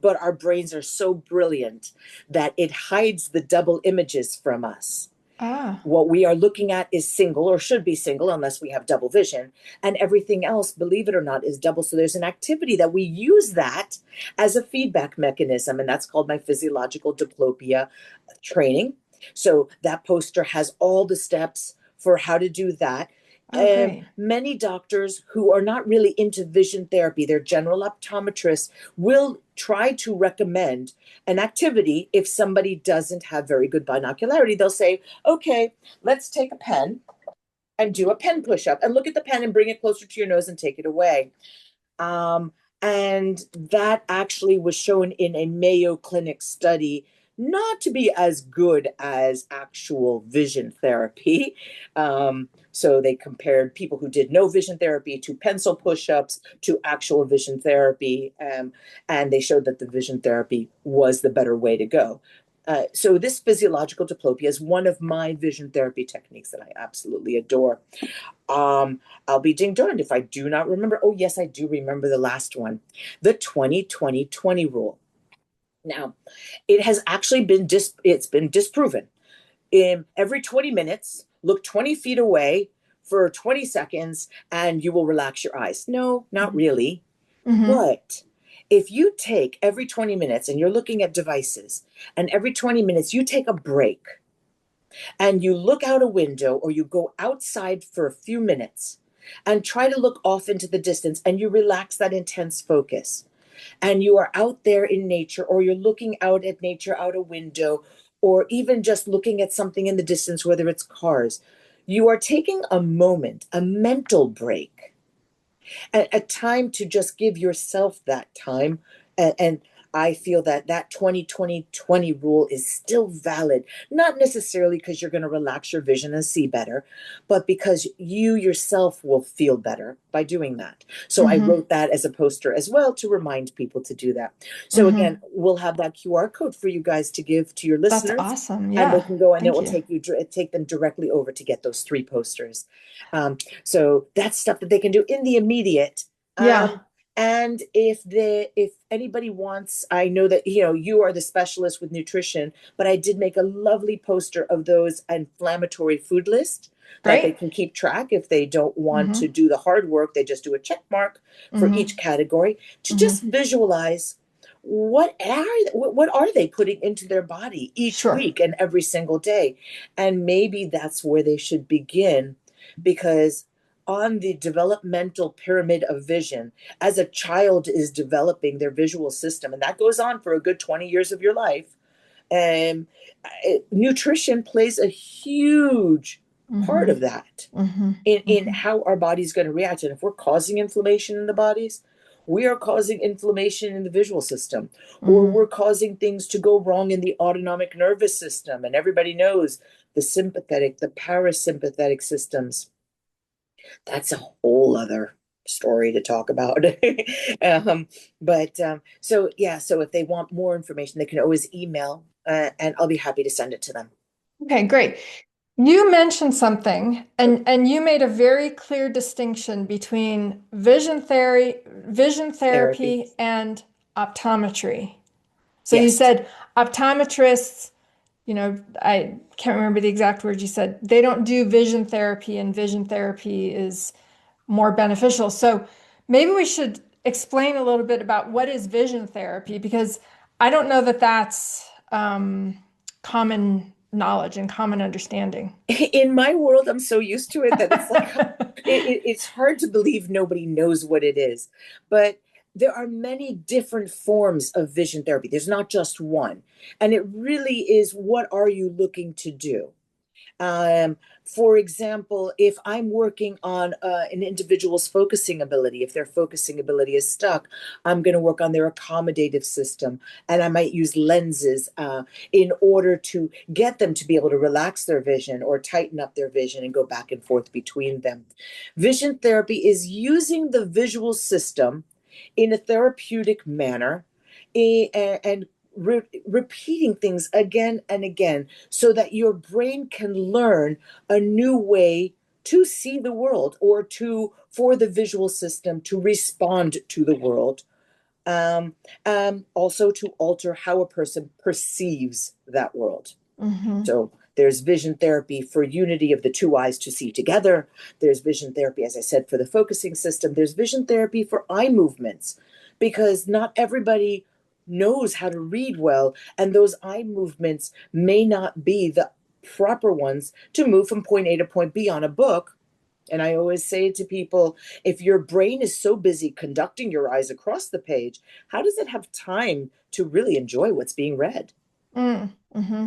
but our brains are so brilliant that it hides the double images from us. Ah. What we are looking at is single, or should be single unless we have double vision, and everything else, believe it or not, is double. So there's an activity that we use that as a feedback mechanism, and that's called my physiological diplopia training. So that poster has all the steps for how to do that. Oh, great. Many doctors who are not really into vision therapy, they're general optometrists, will try to recommend an activity. If somebody doesn't have very good binocularity, they'll say, okay, let's take a pen and do a pen push up, and look at the pen and bring it closer to your nose and take it away. Um, and that actually was shown in a Mayo Clinic study not to be as good as actual vision therapy. So they compared people who did no vision therapy to pencil push-ups to actual vision therapy, and they showed that the vision therapy was the better way to go. So this physiological diplopia is one of my vision therapy techniques that I absolutely adore. I'll be ding darned if I do not remember. Oh, yes, I do remember the last one, the 20-20-20 rule. Now, it has actually been it's been disproven. In every 20 minutes, look 20 feet away for 20 seconds and you will relax your eyes. No, not really. Mm-hmm. But if you take every 20 minutes and you're looking at devices, and every 20 minutes you take a break and you look out a window or you go outside for a few minutes and try to look off into the distance, and you relax that intense focus, and you are out there in nature, or you're looking out at nature out a window, or even just looking at something in the distance, whether it's cars, you are taking a moment, a mental break, a time to just give yourself that time. And I feel that that 20-20-20 rule is still valid, not necessarily because you're going to relax your vision and see better, but because you yourself will feel better by doing that. So I Mm-hmm. wrote that as a poster as well to remind people to do that. So again, Mm-hmm. we'll have that QR code for you guys to give to your That's listeners, awesome. and they Yeah. can go and it Thank will you. take them directly over to get those three posters. So that's stuff that they can do in the immediate. Um, Yeah. and if anybody wants, I know that you are the specialist with nutrition, but I did make a lovely poster of those inflammatory food list that they Great. can keep track if they don't want to Mm-hmm. do the hard work. They just do a check mark for each Mm-hmm. category to just Mm-hmm. visualize what are they putting into their body each Sure. week and every single day? And maybe that's where they should begin, because on the developmental pyramid of vision, as a child is developing their visual system, and that goes on for a good 20 years of your life, and nutrition plays a huge part Mm-hmm. of that Mm-hmm. in Mm-hmm. how our body's going to react. And if we're causing inflammation in the bodies, we are causing inflammation in the visual system, or Mm-hmm. we're causing things to go wrong in the autonomic nervous system. And everybody knows the sympathetic, the parasympathetic systems. That's a whole other story to talk about. So yeah, so if they want more information, they can always email, and I'll be happy to send it to them. Okay, great. You mentioned something, and you made a very clear distinction between vision Therapy. therapy, and optometry. So you Yes. said optometrists, I can't remember the exact words you said. They don't do vision therapy, and vision therapy is more beneficial. So maybe we should explain a little bit about what is vision therapy, because I don't know that that's common knowledge and common understanding. In my world, I'm so used to it that it's like it's hard to believe nobody knows what it is. But there are many different forms of vision therapy. There's not just one. And it really is, what are you looking to do? Um, for example, if I'm working on an individual's focusing ability, if their focusing ability is stuck, I'm going to work on their accommodative system. And I might use lenses in order to get them to be able to relax their vision or tighten up their vision and go back and forth between them. Vision therapy is using the visual system in a therapeutic manner, and repeating things again and again, so that your brain can learn a new way to see the world, or to for the visual system to respond to the world. um, Also to alter how a person perceives that world. Hmm. So there's vision therapy for unity of the two eyes to see together. There's vision therapy, as I said, for the focusing system. There's vision therapy for eye movements, because not everybody knows how to read well, and those eye movements may not be the proper ones to move from point A to point B on a book. And I always say to people, if your brain is so busy conducting your eyes across the page, how does it have time to really enjoy what's being read? Mm-hmm.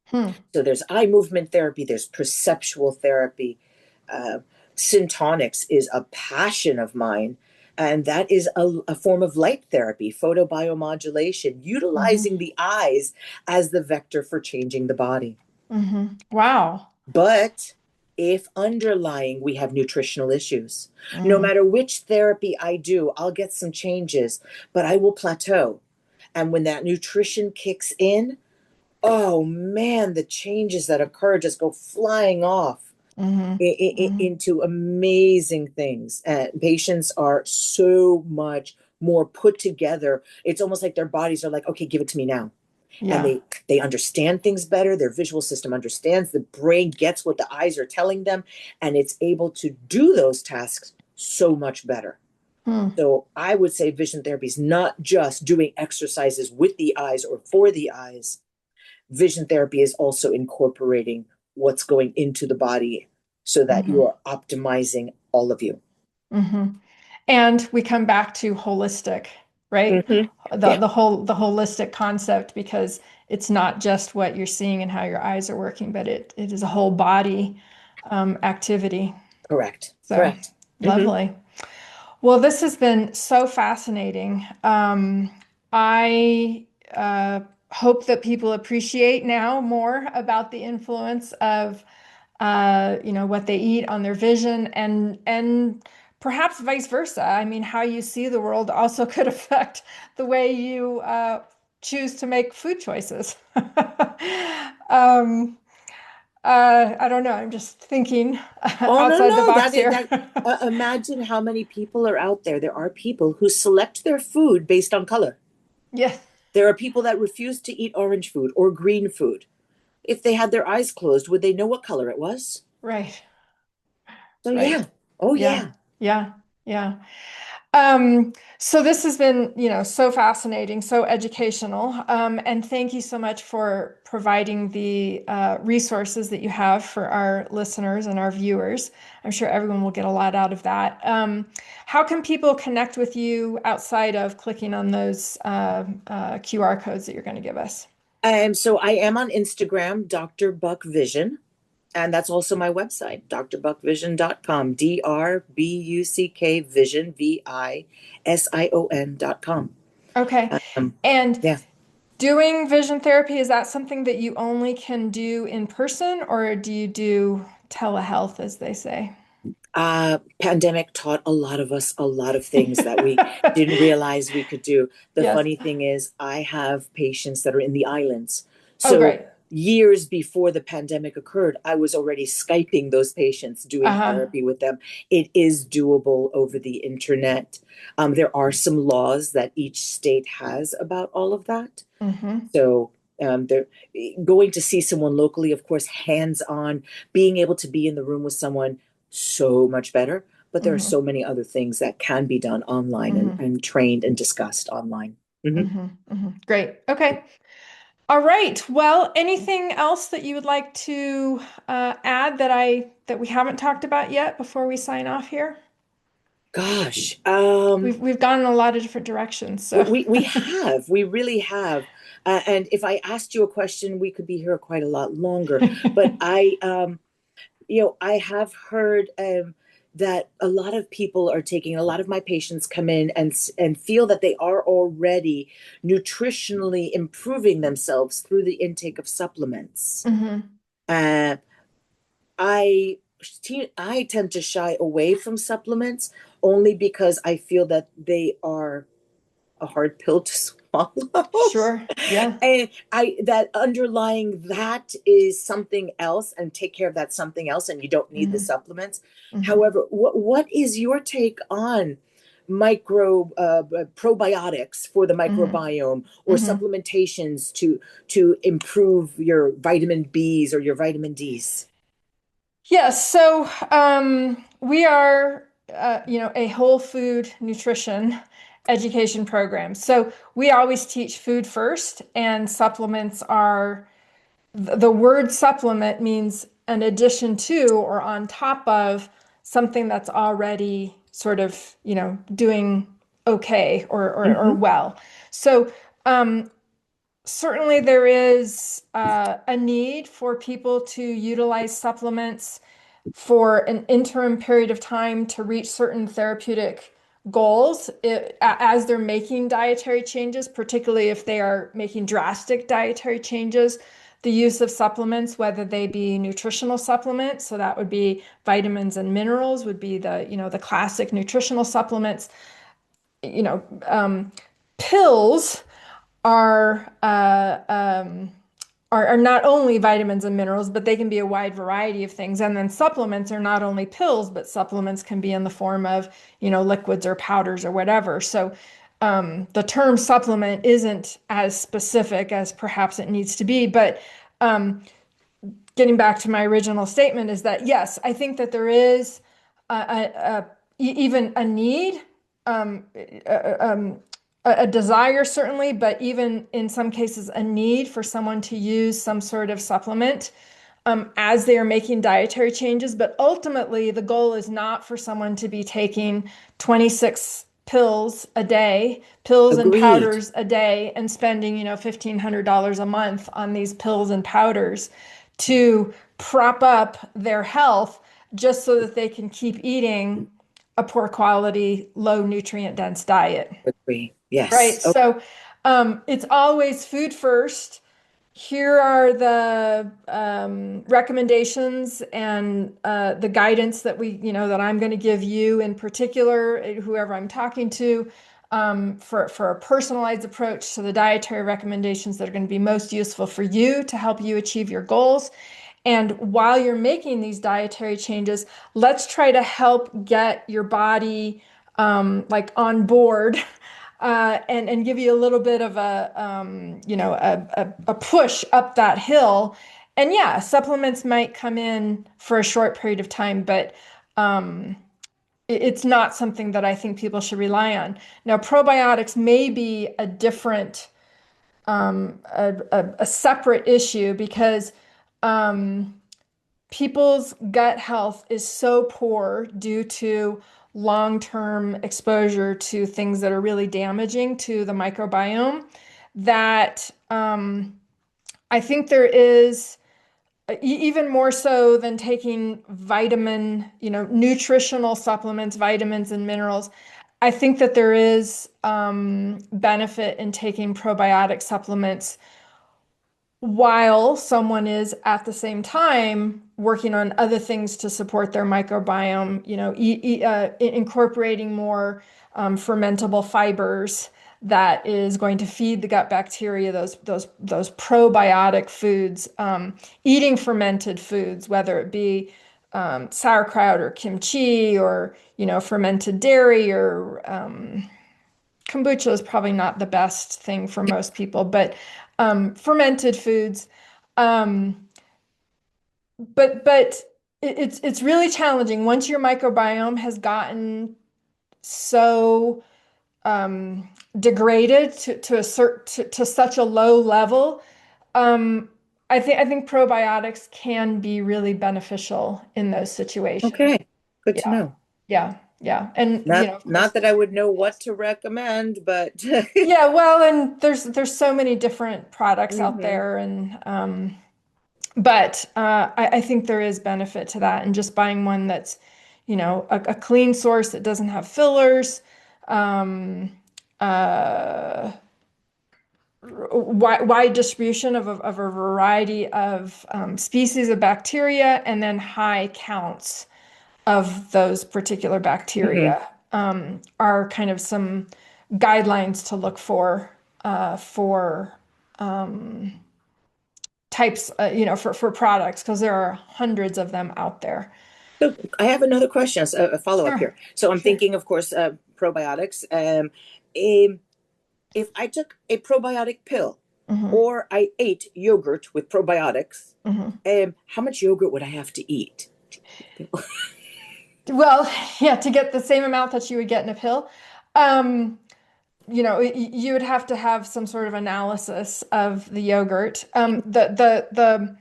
Hmm. So there's eye movement therapy, there's perceptual therapy. Uh, Syntonics is a passion of mine, and that is a form of light therapy, photobiomodulation, Hmm. utilizing the eyes as the vector for changing the body. Hmm. Wow. But if underlying we have nutritional issues, no Mm. matter which therapy I do, I'll get some changes, but I will plateau. And when that nutrition kicks in, oh man, the changes that occur just go flying off Hmm. Hmm. into amazing things. And patients are so much more put together. It's almost like their bodies are like, okay, give it to me now. And Yeah. they understand things better. Their visual system understands. The brain gets what the eyes are telling them, and it's able to do those tasks so much better. Hmm. So I would say vision therapy is not just doing exercises with the eyes or for the eyes. Vision therapy is also incorporating what's going into the body, so that you Hmm. are optimizing all of you. Hmm. And we come back to holistic, right? Mm-hmm. The Yeah, the whole the holistic concept, because it's not just what you're seeing and how your eyes are working, but it is a whole body activity. correct. So Correct. Mm-hmm. lovely. Well, this has been so fascinating. I hope that people appreciate now more about the influence of what they eat on their vision, and perhaps vice versa. I mean, how you see the world also could affect the way you choose to make food choices. um, I don't know. I'm just thinking Oh no, outside the no, box that is here. that. Imagine how many people are out there. There are people who select their food based on color. Yeah, There are people that refuse to eat orange food or green food. If they had their eyes closed, would they know what color it was? right, So right. yeah. Oh Yeah, yeah. yeah, yeah. So this has been, so fascinating, so educational. And thank you so much for providing the resources that you have for our listeners and our viewers. I'm sure everyone will get a lot out of that. How can people connect with you outside of clicking on those QR codes that you're going to give us? So I am on Instagram, Dr. Buck Vision. And that's also my website, drbuckvision.com, DRBUCK Vision, VISION.com. Okay. Um, And yeah. doing vision therapy, is that something that you only can do in person, or do you do telehealth, as they say? Pandemic taught a lot of us a lot of things that we didn't realize we could do. The Yes. funny thing is, I have patients that are in the islands. Oh, So great. years before the pandemic occurred, I was already Skyping those patients, doing Uh-huh. therapy with them. It is doable over the internet. There are some laws that each state has about all of that. Mm-hmm. So they're going to see someone locally, of course, hands on, being able to be in the room with someone, so much better. But there are Mm-hmm. so many other things that can be done online Mm-hmm. and trained and discussed online. Mhm. Mm-hmm. Mm-hmm. Great. Okay. All right. Well, anything else that you would like to add that we haven't talked about yet before we sign off here? Gosh, We've gone in a lot of different directions, so we really have. And if I asked you a question, we could be here quite a lot longer. But I have heard that a lot of people are taking, a lot of my patients come in and feel that they are already nutritionally improving themselves through the intake of supplements. hmm Uh, I I tend to shy away from supplements only because I feel that they are a hard pill to swallow. Sure. Yeah. And I that underlying that is something else, and take care of that something else, and you don't need the hmm supplements. hmm However, what is your take on probiotics for the hmm microbiome, or hmm supplementations to improve your vitamin B's or your vitamin D's? Yes, so we are, a whole food nutrition education program. So we always teach food first, and supplements are the word supplement means an addition to or on top of something that's already sort of, doing okay or Mm-hmm. well. So certainly there is a need for people to utilize supplements for an interim period of time to reach certain therapeutic goals as they're making dietary changes, particularly if they are making drastic dietary changes. The use of supplements, whether they be nutritional supplements, so that would be vitamins and minerals, would be the classic nutritional supplements. You know, pills are are not only vitamins and minerals, but they can be a wide variety of things. And then supplements are not only pills, but supplements can be in the form of, liquids or powders or whatever. So the term supplement isn't as specific as perhaps it needs to be. But getting back to my original statement is that, yes, I think that there is even a need, um, a desire, certainly, but even in some cases, a need for someone to use some sort of supplement as they are making dietary changes. But ultimately, the goal is not for someone to be taking 26 pills a day, pills and Agreed. powders a day, and spending, $1,500 a month on these pills and powders to prop up their health just so that they can keep eating a poor quality, low nutrient dense diet. Agree. Right. Yes. Oh, So it's always food first. Here are the recommendations and the guidance that that I'm going to give you in particular, whoever I'm talking to, for a personalized approach to the dietary recommendations that are going to be most useful for you to help you achieve your goals. And while you're making these dietary changes, let's try to help get your body like on board and give you a little bit of a push up that hill. And yeah, supplements might come in for a short period of time, but it's not something that I think people should rely on. Now, probiotics may be a different, a separate issue because people's gut health is so poor due to long-term exposure to things that are really damaging to the microbiome that I think there is even more so than taking nutritional supplements, vitamins and minerals. I think that there is benefit in taking probiotic supplements while someone is at the same time working on other things to support their microbiome, incorporating more fermentable fibers that is going to feed the gut bacteria those probiotic foods, eating fermented foods, whether it be sauerkraut or kimchi or fermented dairy or kombucha is probably not the best thing for most people, but fermented foods. Um, but it's really challenging once your microbiome has gotten so degraded to such a low level. Um, I think probiotics can be really beneficial in those situations. Okay, good to Yeah, know. yeah, and of course. Not that I would know what to recommend, but Yeah, well, and there's so many different products out hmm. there, and but I think there is benefit to that, and just buying one that's, a clean source that doesn't have fillers, um, uh, wide distribution of a variety of species of bacteria, and then high counts of those particular Hmm. bacteria are kind of some guidelines to look for types, for products because there are hundreds of them out there. So I have another question, a follow up Sure, here. So I'm sure. thinking, of course, probiotics. Um, if I took a probiotic pill Hmm. or I ate yogurt with probiotics, Hmm. how much yogurt would I have to eat? Well, yeah, to get the same amount that you would get in a pill, um, you would have to have some sort of analysis of the yogurt. The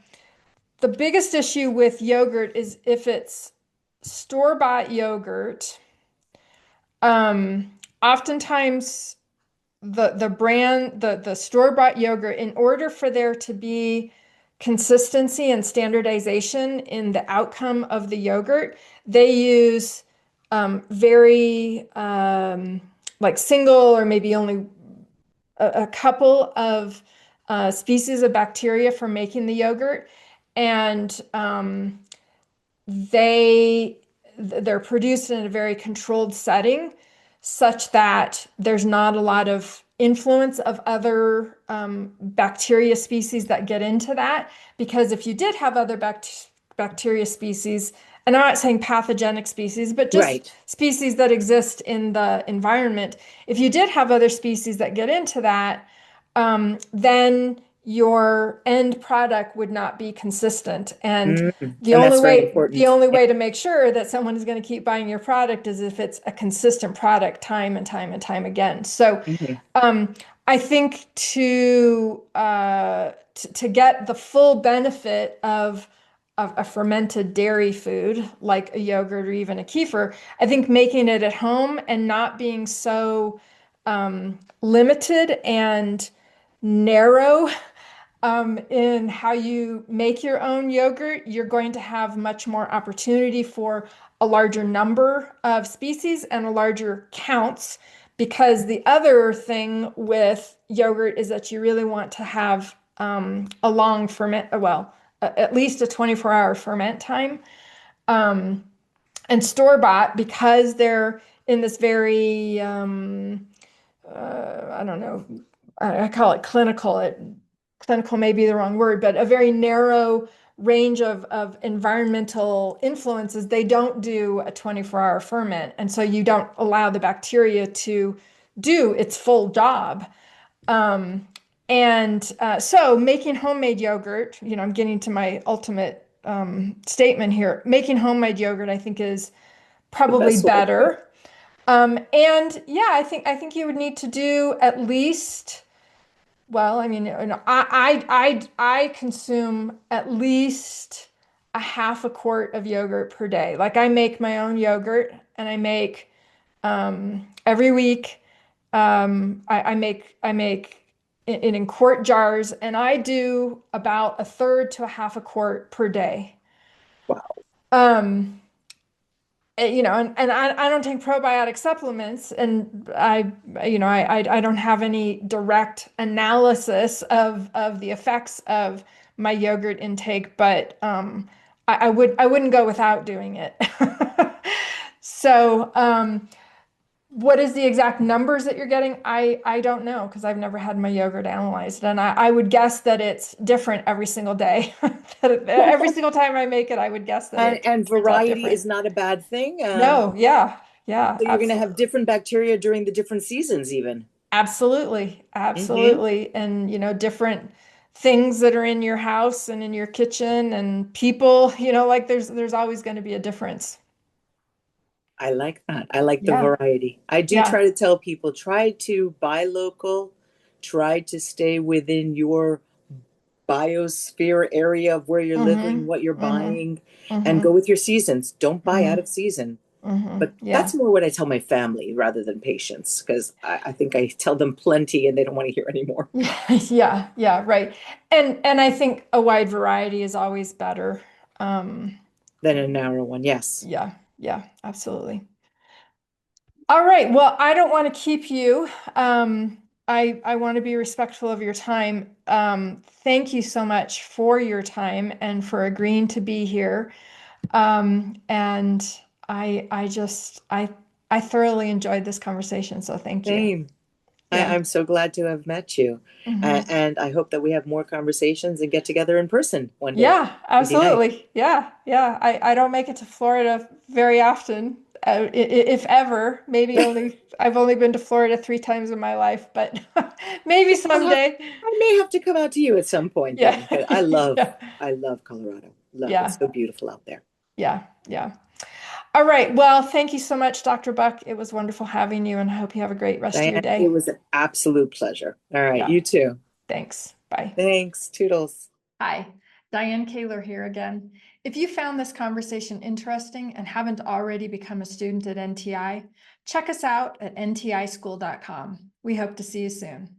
biggest issue with yogurt is if it's store-bought yogurt. Oftentimes the brand, the store-bought yogurt, in order for there to be consistency and standardization in the outcome of the yogurt, they use very like single or maybe only a couple of species of bacteria for making the yogurt, and they they're produced in a very controlled setting such that there's not a lot of influence of other bacteria species that get into that, because if you did have other bacteria species, and I'm not saying pathogenic species, but just Right. species that exist in the environment, if you did have other species that get into that, then your end product would not be consistent. And Mm. And that's very the important. only Yeah. way to make sure that someone is going to keep buying your product is if it's a consistent product time and time and time again. So Hmm. um, I think to get the full benefit of a fermented dairy food like a yogurt or even a kefir, I think making it at home and not being so limited and narrow in how you make your own yogurt, you're going to have much more opportunity for a larger number of species and a larger counts. Because the other thing with yogurt is that you really want to have a long ferment, well, at least a 24-hour ferment time. Um, and store-bought, because they're in this very, I don't know, I call it clinical. Clinical may be the wrong word, but a very narrow range of environmental influences. They don't do a 24-hour ferment. And so you don't allow the bacteria to do its full job. Um, so making homemade yogurt, I'm getting to my ultimate statement here. Making homemade yogurt, I think, is the probably best way. better. And yeah, I think you would need to do at least, well, I mean, I consume at least a half a quart of yogurt per day. Like I make my own yogurt and I make every week. I make it in quart jars, and I do about a third to a half a quart per day. Wow. Um, and I don't take probiotic supplements, and I don't have any direct analysis of the effects of my yogurt intake, but I wouldn't go without doing it. So, what is the exact numbers that you're getting? I don't know because I've never had my yogurt analyzed, and I would guess that it's different every single day. Every single time I make it, I would guess that it And turns out variety different. is not a bad thing. No, yeah, yeah, So you're going to have absolutely. different bacteria during the different seasons, even. Absolutely, Hmm. absolutely. And different things that are in your house and in your kitchen and people, like there's always going to be a difference. I like that. I like the Yeah, variety. I do yeah. try to tell people, try to buy local, try to stay within your biosphere area of where you're living, Mm-hmm. what you're Mm-hmm. buying, and Mm-hmm. go with your seasons. Don't buy out Mm-hmm. of season. Mm-hmm. But Yeah. that's more what I tell my family rather than patients, because I think I tell them plenty and they don't want to hear anymore Yeah, yeah, right. And I think a wide variety is always better. Um, than a narrow one. Yes. yeah, yeah, absolutely. All right. Well, I don't want to keep you. I want to be respectful of your time. Thank you so much for your time and for agreeing to be here. And I thoroughly enjoyed this conversation, so thank you. Same. Yeah. I'm so glad to have met you. Hmm. And I hope that we have more conversations and get together in person one day. Yeah, It'd be nice. absolutely. Yeah, yeah. I don't make it to Florida very often, if ever. Maybe only I've only been to Florida 3 times in my life, but maybe I'll have, someday. I may have to come out to you at some point then, Yeah, because yeah, I love Colorado. Love, it's yeah, so beautiful out there. yeah, yeah. All right. Well, thank you so much, Dr. Buck. It was wonderful having you, and I hope you have a great rest of your Diane, it day. was an absolute pleasure. All right, Yeah, you too. thanks. Bye. Thanks. Toodles. Hi, Dianne Koehler here again. If you found this conversation interesting and haven't already become a student at NTI, check us out at ntischool.com. We hope to see you soon.